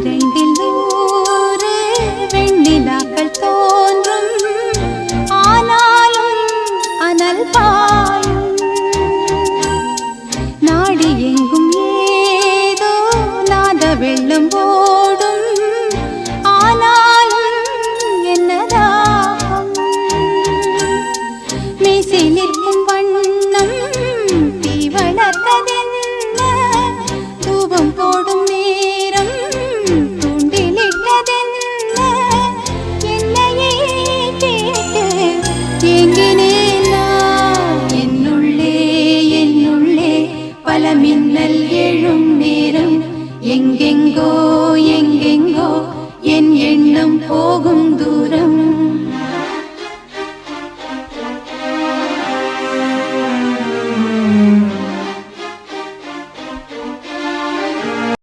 பன்னிரண்டில் 100 வெண்ணிலாக்கள் தோன்றும், ஆனாலும் அனல் பாயும். நாடி எங்கும் ஏதோ நாத வெள்ளம் ஓடும், ஆனாலும் என்னதாகும். மீசை நிற்கும் வண்ணம் தீ வளர்த்ததென்ன, தூபம் போடும் நேரம் தூண்டிலிட்டதென்ன. என்னையே கேட்டு ஏங்கினேன் நான். என்னுள்ளே பல மின்னல் எழும் நேரம், எங்கெங்கோ